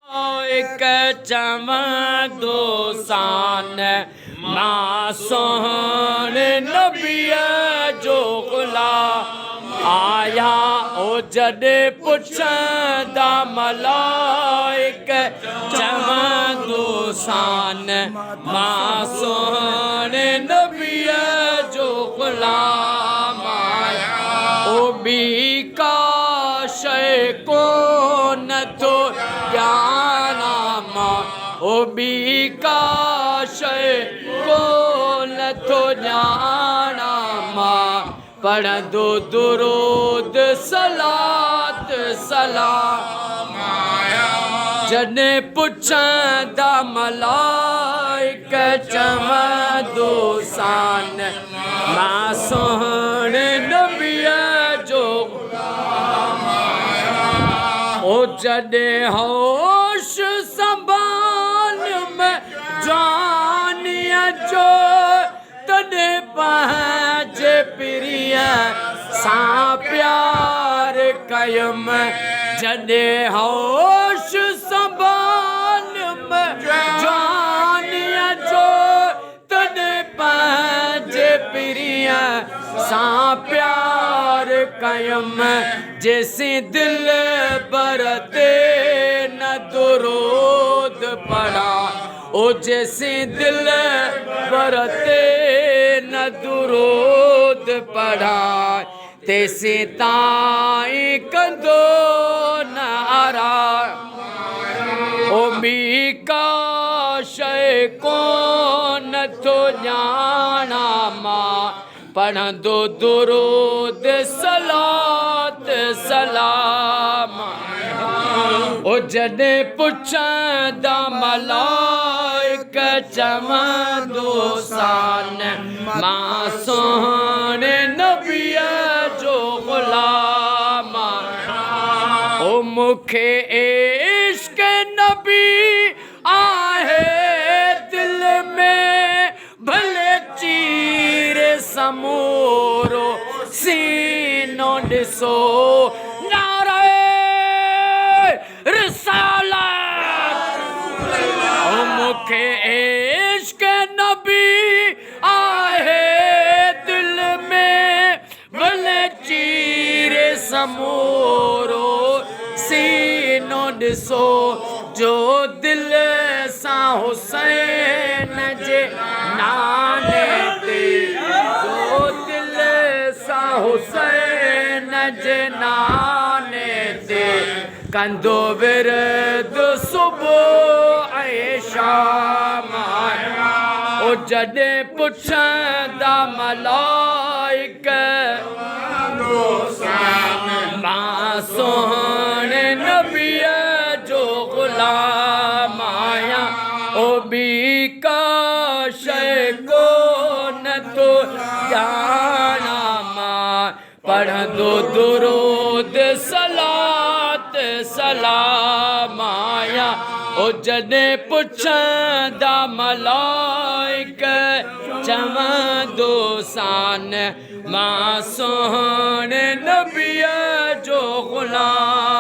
एक चमदो सान मां सोहणे नबीअ जो ग़ुलाम आया ओ जॾे पुछंदा मलाइक चमदो सान मां सोहणे नबीअ जो ग़ुलाम आया ओ बी का शइ कोन थो ॼाणा मां ओ बी का शइ कोन थो ॼाणा मां पढ़ंदो दुरूद सलात सलाम जॾहिं पुछंदा मलाइक चमदो सान मां सोहणे नबीअ जो ओ जॾहिं होश संभाल में जानिया जो तॾहिं पंहिंजे पिरीअ सां प्यार कयुम जॾहिं होश संभाल में जानिया जो तॾहिं पंहिंजे पिरीअ सां प्यार कयुम जैसे दिल बरते न दुरूद पढ़ा ओ जैसे दिल बरते न दुरूद पढ़ा तैसे ताई कंदो न आरा ओ बी का शइ कोन थो ॼाणा मां पढ़ंदो दुरूद सलात सलाम ओ जॾहिं पुछंदा मलाइक चमदो सान मां सोहणे नबीअ जो ग़ुलाम ओ मूंखे इश्क नबी आहे दिल में भले चीर समूरो सीनो ॾिसो नारे रिसालत ओ मूंखे इश्क नबी आहे दिल में भले चीर समूरो सीनो ॾिसो जो दिल सां हुसैन जे नाले ते जो दिल सां हुसैन जे नाले ते कंदो विरद सुबुह ऐं शाम ओ जॾहिं पुछंदा मलाइक मां सोहणे नबीअ जो ग़ुलाम आया ओ बी का शइ कोन थो ॼाणा मां पढ़ंदो दुरूद सलात सलाम आया ओ जॾहिं पुछंदा मलाइक चमदो सान मां सोहणे नबीअ जो ग़ुलाम